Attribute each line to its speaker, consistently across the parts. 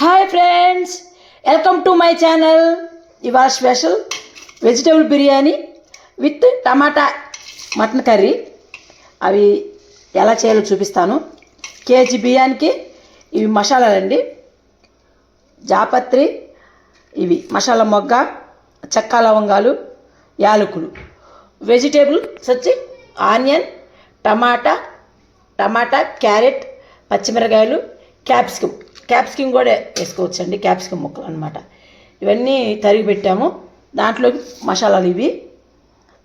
Speaker 1: Hi friends, welcome to my channel. ఇవాళ special vegetable biryani with టమాటా mutton curry. అవి ఎలా చేయాలో చూపిస్తాను. కేజీ బియ్యానికి ఇవి మసాలాలండి. జాపత్రి, ఇవి మసాలా మొగ్గ, చెక్క లవంగాలు, యాలకులు. వెజిటేబుల్స్ వచ్చి ఆనియన్, టమాటా, క్యారెట్, పచ్చిమిరకాయలు, క్యాప్సికమ్ కూడా వేసుకోవచ్చండి. క్యాప్సికమ్ ముక్కలు అనమాట. ఇవన్నీ తరిగి పెట్టాము. దాంట్లోకి మసాలాలు ఇవి.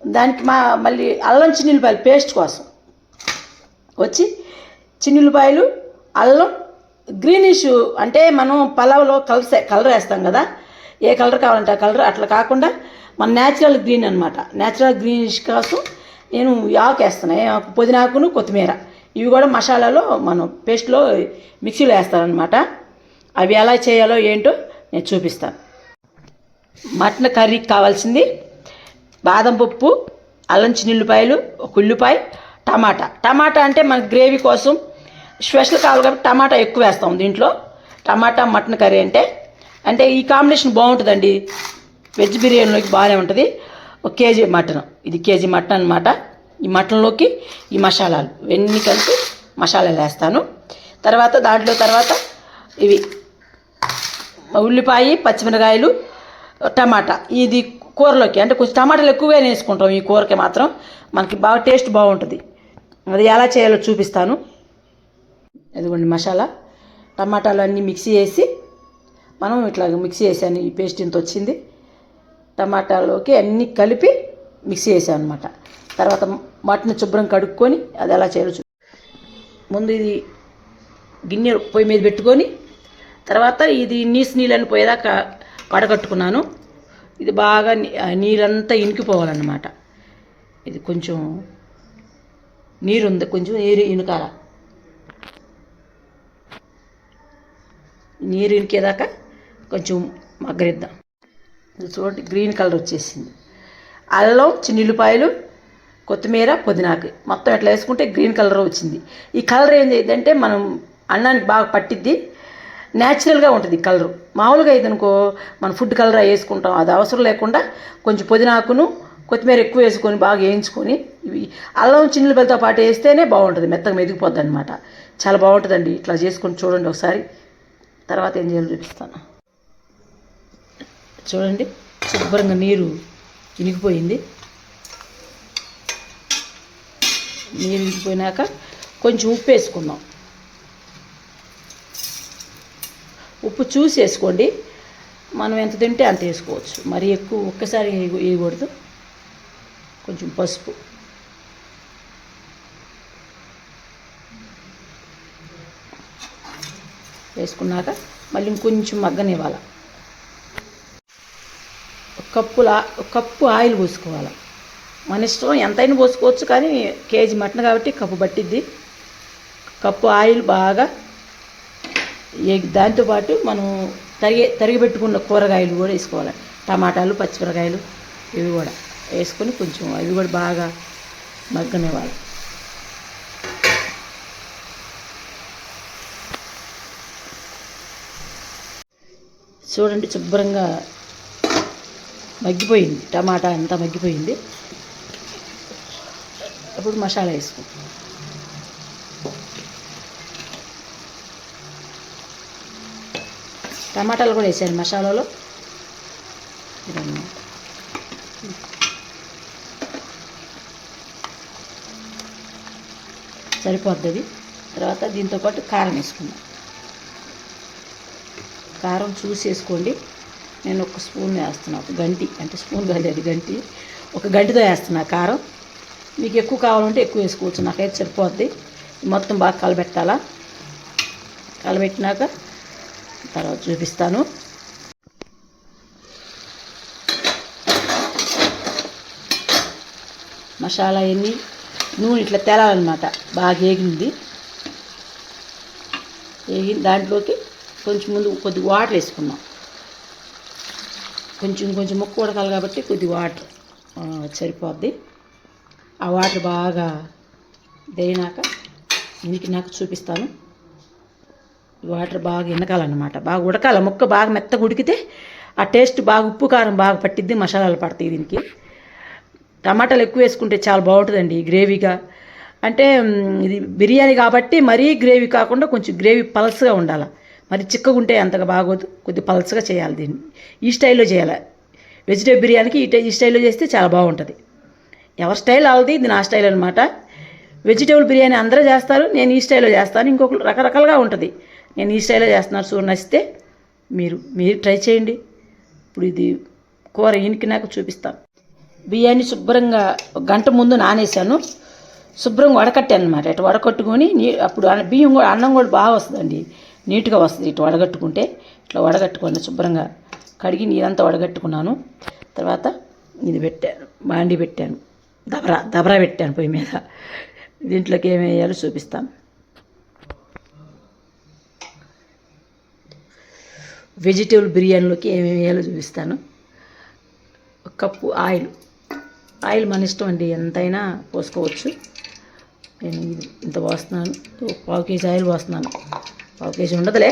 Speaker 1: దానికి మళ్ళీ అల్లం చిన్నులపాయలు పేస్ట్ కోసం వచ్చి చిన్నులపాయలు, అల్లం, గ్రీనిష్ అంటే మనం పలావ్లో కలర్ వేస్తాం కదా, ఏ కలర్ కావాలంటే ఆ కలర్. అట్లా కాకుండా మన న్యాచురల్ గ్రీన్ అనమాట. న్యాచురల్ గ్రీనిష్ కోసం నేను ఆకు వేస్తున్నాను, పుదీనాకును, కొత్తిమీర. ఇవి కూడా మసాలాలో మనం పేస్ట్లో మిక్సీలో వేస్తారనమాట. అవి ఎలా చేయాలో ఏంటో నేను చూపిస్తాను. మటన్ కర్రీకి కావాల్సింది బాదం పప్పు, అల్లం చిన్నులపాయలు, ఒక ఉల్లిపాయ, టమాటా అంటే మన గ్రేవీ కోసం స్పెషల్ కావాలి కాబట్టి టమాటా ఎక్కువ వేస్తాం దీంట్లో. టమాటా మటన్ కర్రీ అంటే ఈ కాంబినేషన్ బాగుంటుందండి. వెజ్ బిర్యానీలోకి బాగానే ఉంటుంది. ఒక కేజీ మటన్, ఇది కేజీ మటన్ అనమాట. ఈ మటన్లోకి ఈ మసాలాలు ఇవన్నీ కలిపి మసాలాలు వేస్తాను. తర్వాత ఇవి ఉల్లిపాయ, పచ్చిమిరకాయలు, టమాటా. ఇది కూరలోకి అంటే కొంచెం టమాటాలు ఎక్కువగా వేసుకుంటాం ఈ కూరకి మాత్రం. మనకి బాగా టేస్ట్ బాగుంటుంది. అది ఎలా చేయాలో చూపిస్తాను. ఇదిగోండి మసాలా. టమాటాలు అన్నీ మిక్సీ వేసి మనం ఇట్లా మిక్సీ వేసాను. ఈ పేస్ట్ ఇంత వచ్చింది. టమాటాలోకి అన్నీ కలిపి మిక్సీ వేసాను అనమాట. తర్వాత మటన్ శుభ్రం కడుక్కొని అది ఎలా చేయాలో ముందు ఇది గిన్నె పొయ్యి మీద పెట్టుకొని తర్వాత ఇది నీళ్ళని పోయేదాకా వడగట్టుకున్నాను. ఇది బాగా నీరంతా ఇనికిపోవాలన్నమాట. ఇది కొంచెం నీరు ఉంది, కొంచెం నీరు ఇనుకాల. నీరు ఇనికేదాకా కొంచెం మగ్గరిద్దాం. ఇది చూడండి, గ్రీన్ కలర్ వచ్చేసింది. అల్లం, చిన్నులపాయలు, కొత్తిమీర, పుదీనాకు మొత్తం ఇట్లా వేసుకుంటే గ్రీన్ కలర్ వచ్చింది. ఈ కలర్ ఏం చేయదంటే మనం అన్నానికి బాగా పట్టిద్ది, న్యాచురల్గా ఉంటుంది కలరు. మామూలుగా అయితే అనుకో మనం ఫుడ్ కలర్ వేసుకుంటాం, అది అవసరం లేకుండా కొంచెం పుదీనాకును, కొత్తిమీర ఎక్కువ వేసుకొని బాగా వేయించుకొని ఇవి అల్లం చిన్నులపాయలతో పాటు వేస్తేనే బాగుంటుంది, మెత్తగా మెదిగిపోద్ది అనమాట. చాలా బాగుంటుందండి. ఇట్లా చేసుకొని చూడండి ఒకసారి. తర్వాత ఏం చేయాలో చూపిస్తాను. చూడండి, శుభ్రంగా నీరు ఇనికిపోయింది. నీరు ఇనికిపోయినాక కొంచెం ఉప్పు వేసుకుందాం. ఉప్పు చూసి వేసుకోండి, మనం ఎంత తింటే అంత వేసుకోవచ్చు. మరి ఎక్కువ ఒక్కసారి వేయకూడదు. కొంచెం పసుపు, వేసుకున్నాక మళ్ళీ ఇంకొంచెం మగ్గనివ్వాలి. ఒక కప్పు ఆయిల్ పోసుకోవాలి. మన ఇష్టం ఎంతైనా పోసుకోవచ్చు, కానీ కేజీ మటన్ కాబట్టి కప్పు పట్టిద్ది. కప్పు ఆయిల్ బాగా దాంతోపాటు మనం తరిగి పెట్టుకున్న కూరగాయలు కూడా వేసుకోవాలి. టమాటాలు, పచ్చిమిరకాయలు ఇవి కూడా వేసుకొని కొంచెం అవి కూడా బాగా మగ్గనివ్వాలి. చూడండి, శుభ్రంగా మగ్గిపోయింది. టమాటా అంతా మగ్గిపోయింది. ఇప్పుడు మసాలా వేసుకుంటాం. టమాటాలు కూడా వేసాను మసాలాలో. సరిపోద్ది. తర్వాత దీంతోపాటు కారం వేసుకుందాం. కారం చూసి వేసుకోండి. నేను ఒక స్పూన్ వేస్తున్నా, ఒక గంటి, అంటే స్పూన్ కాదు అది గంటి, ఒక గంటితో వేస్తున్నా కారం. మీకు ఎక్కువ కావాలంటే ఎక్కువ వేసుకోవచ్చు, నాకైతే సరిపోద్ది. మొత్తం బాగా కలబెట్టాలా. కలబెట్టినాక తర్వాత చూపిస్తాను. మసాలా అన్నీ నూనె ఇట్లా తేలాలన్నమాట. బాగా ఏగింది. దాంట్లోకి కొంచెం ముందు కొద్ది వాటర్ వేసుకున్నాం. కొంచెం ముక్క ఉడకాలి కాబట్టి కొద్ది వాటర్ సరిపోద్ది. ఆ వాటర్ బాగా దేనాక ఇంటికి నాకు చూపిస్తాను. వాటర్ బాగా ఎనకాలన్నమాట, బాగా ఉడకాలి. ముక్క బాగా మెత్తగా ఉడికితే ఆ టేస్ట్ బాగా ఉప్పు కారం బాగా పట్టిద్ది, మసాలాలు పడతాయి దీనికి. టమాటాలు ఎక్కువ వేసుకుంటే చాలా బాగుంటుందండి గ్రేవీగా. అంటే ఇది బిర్యానీ కాబట్టి మరీ గ్రేవీ కాకుండా కొంచెం గ్రేవీ పలసగా ఉండాలి. మరి చిక్కగా ఉంటే అంతగా బాగోదు, కొద్దిగా పలసగా చేయాలి దీన్ని. ఈ స్టైల్లో చేయాలి. వెజిటేబుల్ బిర్యానీకి ఈ స్టైల్లో చేస్తే చాలా బాగుంటుంది. ఎవరి స్టైల్ వాళ్ళది, ఇది నా స్టైల్ అనమాట. వెజిటేబుల్ బిర్యానీ అందరూ చేస్తారు, నేను ఈ స్టైల్లో చేస్తాను. ఇంకొకరు రకరకాలుగా ఉంటుంది, నేను ఈ స్టైల్లో చేస్తున్నాను. సో నచ్చితే మీరు ట్రై చేయండి. ఇప్పుడు ఇది కూర ఇనికినాక చూపిస్తాను. బియ్యాన్ని శుభ్రంగా ఒక గంట ముందు నానేసాను, శుభ్రంగా వడకట్టాను అనమాట. ఇటు వడకట్టుకొని అప్పుడు బియ్యం కూడా అన్నం కూడా బాగా వస్తుందండి, నీట్గా వస్తుంది. ఇటు వడగట్టుకుంటే ఇట్లా వడగట్టుకోండి. శుభ్రంగా కడిగి నీరంతా వడగట్టుకున్నాను. తర్వాత ఇది పెట్టాను, బాండి పెట్టాను, దబరా పెట్టాను పొయ్యి మీద. దీంట్లోకి ఏమి వేయాలో చూపిస్తాను. వెజిటేబుల్ బిర్యానీలోకి ఏమేమి వేయాలో చూపిస్తాను. ఒక కప్పు ఆయిల్ మన ఇష్టం అండి, ఎంతైనా పోసుకోవచ్చు. నేను ఇంత పోస్తున్నాను, 1/2 కేజీ ఆయిల్ పోస్తున్నాను. 1/2 కేజీ ఉండదులే,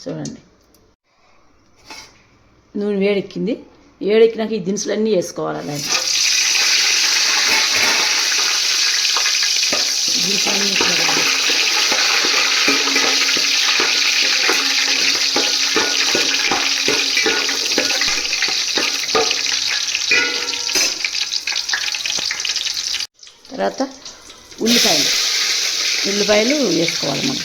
Speaker 1: చూడండి. నూనె వేడెక్కింది, వేడెక్కినాక ఈ దినుసులన్నీ వేసుకోవాలి. అలాంటి దినుసులన్నీ తర్వాత ఉల్లిపాయలు వేసుకోవాలి మనం.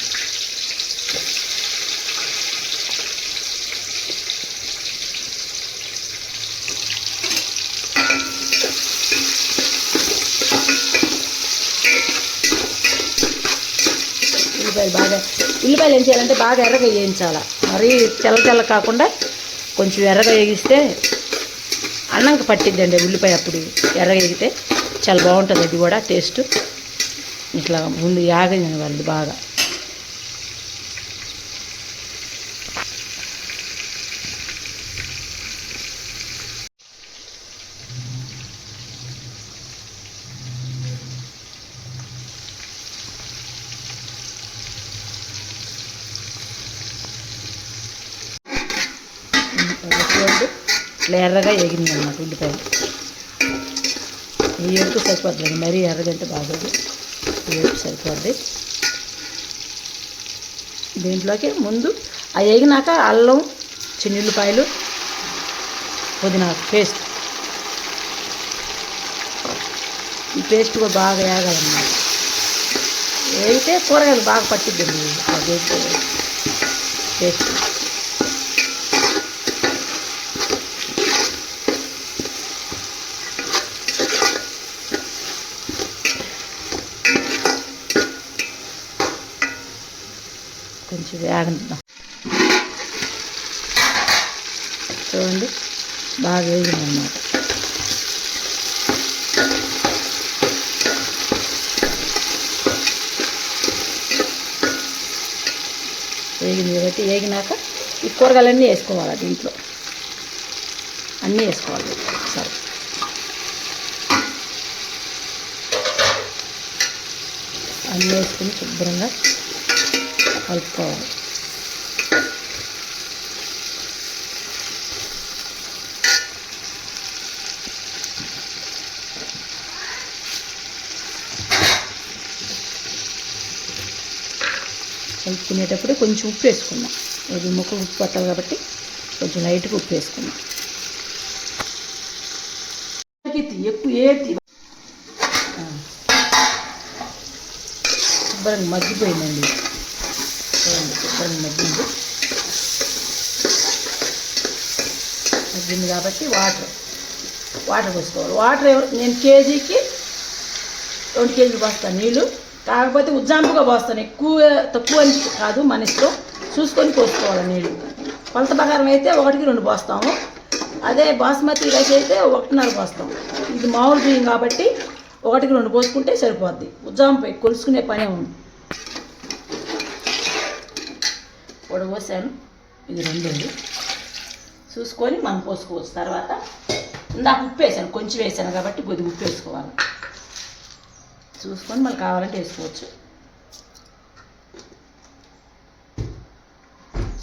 Speaker 1: ఉల్లిపాయలు ఏం చేయాలంటే బాగా ఎర్రగా వేయించాలి. మరీ తెల్ల కాకుండా కొంచెం ఎర్రగా వేగిస్తే అన్నంకి పట్టిద్దండి ఉల్లిపాయ. అప్పుడు ఎర్రగా వేగితే చాలా బాగుంటుంది, అది కూడా టేస్ట్. ఇట్లా ముందు యాగని వాళ్ళు బాగా. ఇట్లా ఎర్రగా ఎగిరింది అన్నమాట ఉల్లిపాయలు. ఈ ఎరుపు సరిపోద్ది, మరీ ఎర్రగంటే బాగోదు, ఈ ఎరుపు సరిపోద్ది. దీంట్లోకి ముందు ఆ ఎగినాక అల్లం, చిన్నుల్లిపాయలు, పుదీనా పేస్ట్, ఈ పేస్ట్ కూడా బాగా వేగాలన్నమాట. వేగితే కూరగాయలు బాగా పట్టిద్దండి పేస్ట్. కొంచెం వేగనిద్దాం. చూడండి బాగా వేగిందన్నమాట. వేగింది కాబట్టి వేగినాక ఈ కూరగాయలన్నీ వేసుకోవాలి. దీంట్లో అన్నీ వేసుకోవాలి. సరే, అన్నీ వేసుకుని శుభ్రంగా కలుపుకోవాలి. కలుపుకునేటప్పుడు కొంచెం ఉప్పు వేసుకుందాం. ఇది ముక్కకు ఉప్పు పట్టాలి కాబట్టి కొంచెం లైట్గా ఉప్పు వేసుకుందాం. ఎక్కువ శుభ్రంగా మగ్గిపోయిందండి. శుభ్రంగా మగ్గింది కాబట్టి వాటర్ పోసుకోవాలి. వాటర్ నేను కేజీకి 2 కేజీలు పోస్తాను నీళ్ళు. కాకపోతే ఉజ్జాంపుగా పోస్తాను, తక్కువ అని కాదు, మన ఇష్టం చూసుకొని పోసుకోవాలి నీళ్ళు. కొలత ప్రకారం అయితే 1కి 2 పోస్తాము. అదే బాస్మతి రైస్ అయితే 1.5 పోస్తాం. ఇది మామూలు బియ్యం కాబట్టి 1కి 2 పోసుకుంటే సరిపోద్ది. ఉజ్జాంపు కొలుసుకునే పనే ఉంది. పోసాను, ఇది 2 చూసుకొని మనం పోసుకోవచ్చు. తర్వాత ఇందాక ఉప్పు వేసాను, కొంచెం వేసాను కాబట్టి కొద్దిగా ఉప్పు వేసుకోవాలి. చూసుకొని మళ్ళీ కావాలంటే వేసుకోవచ్చు.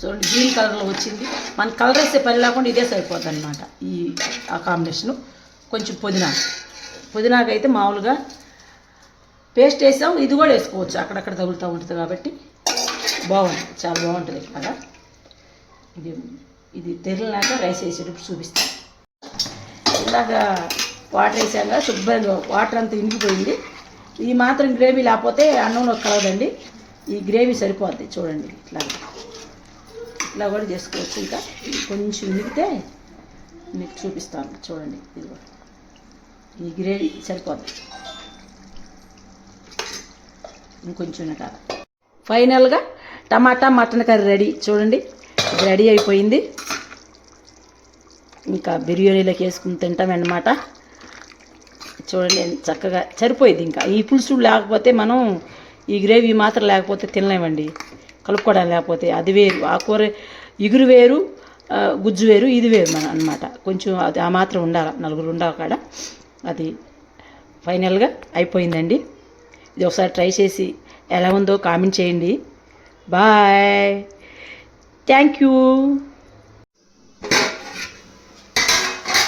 Speaker 1: చూడండి గ్రీన్ కలర్లో వచ్చింది. మన కలర్ వేసే పని లేకుండా ఇదే సరిపోద్ది అనమాట. ఆ కాంబినేషను. కొంచెం పుదీనాకైతే మామూలుగా పేస్ట్ వేసాం, ఇది కూడా వేసుకోవచ్చు, అక్కడక్కడ తగులుతూ ఉంటుంది కాబట్టి బాగుంటుంది, చాలా బాగుంటుంది. ఇట్లాగా ఇది తెరలినాక రైస్ వేసేటప్పుడు చూపిస్తాను. ఇందాక వాటర్ వేసాక శుభ్రంగా వాటర్ అంతా ఇంగిపోయింది. ఈ మాత్రం గ్రేవీ లేకపోతే అన్నంలో కలవదండి. ఈ గ్రేవీ సరిపోద్ది. చూడండి ఇట్లా కూడా చేసుకోవచ్చు. ఇంకా కొంచెం ఉనికితే మీకు చూపిస్తాను. చూడండి ఇది కూడా ఈ గ్రేవీ సరిపోద్ది. ఇంకొంచెం కాదు. ఫైనల్గా టమాటా మటన్ కర్రీ రెడీ. చూడండి ఇది రెడీ అయిపోయింది. ఇంకా బిర్యానీలోకి వేసుకుని తింటామన్నమాట. చూడండి చక్కగా సరిపోయింది. ఇంకా ఈ పులుసు లేకపోతే మనం ఈ గ్రేవీ మాత్రం లేకపోతే తినలేమండి, కలుపుకోవడానికి. లేకపోతే అది వేరు, ఆ కూర ఇగురు వేరు, గుజ్జు వేరు, ఇది వేరు మన అనమాట. కొంచెం అది ఆ మాత్రం ఉండాలి, నలుగురు ఉండాలి కాడ. అది ఫైనల్గా అయిపోయిందండి. ఇది ఒకసారి ట్రై చేసి ఎలా ఉందో కామెంట్ చేయండి. Bye, thank you.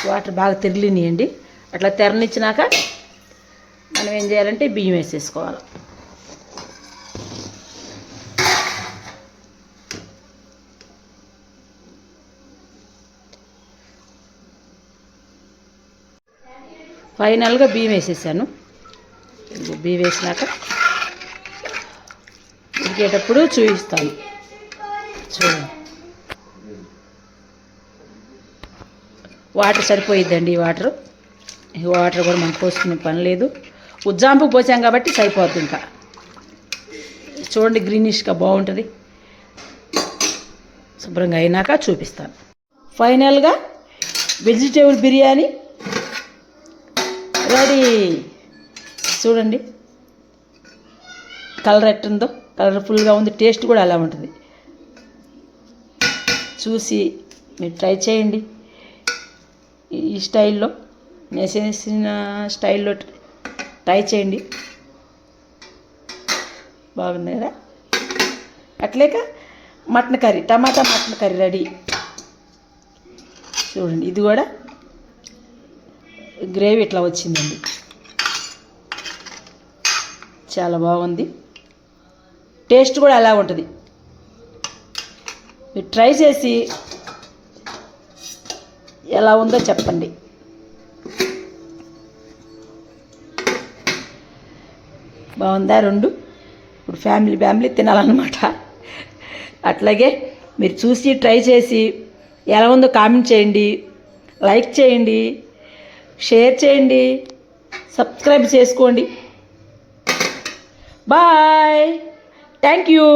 Speaker 1: వాటర్ బాగా తెరలినియండి. అట్లా తెరనిచ్చినాక మనం ఏం చేయాలంటే బియ్యం వేసేసుకోవాలి. ఫైనల్గా బియ్యం వేసేసాను. బియ్యం వేసినాక ఉడికేటప్పుడు చూపిస్తాను. చూడండి వాటర్ సరిపోయిద్దండి. ఈ వాటర్ కూడా మనం పోసుకునే పని లేదు. ఉజ్జాంపు పోసాం కాబట్టి సరిపోద్ది. ఇంకా చూడండి గ్రీనిష్గా బాగుంటుంది. శుభ్రంగా అయినాక చూపిస్తాను. ఫైనల్గా వెజిటేబుల్ బిర్యానీ రెడీ. చూడండి కలర్ ఎట్టుందో, కలర్ఫుల్గా ఉంది. టేస్ట్ కూడా అలా ఉంటుంది. చూసి మీరు ట్రై చేయండి. ఈ స్టైల్లో, నేను చేసిన స్టైల్లో ట్రై చేయండి. బాగుంది కదా. అట్లేక మటన్ కర్రీ, టమాటా మటన్ కర్రీ రెడీ. చూడండి ఇది కూడా గ్రేవీ ఇట్లా వచ్చిందండి. చాలా బాగుంది. టేస్ట్ కూడా అలా ఉంటుంది. మీరు ట్రై చేసి ఎలా ఉందో చెప్పండి. బాగుందా? రెండు ఇప్పుడు ఫ్యామిలీ తినాలన్నమాట. అట్లాగే మీరు చూసి ట్రై చేసి ఎలా ఉందో కామెంట్ చేయండి, లైక్ చేయండి, షేర్ చేయండి, సబ్స్క్రైబ్ చేసుకోండి. Bye, thank you.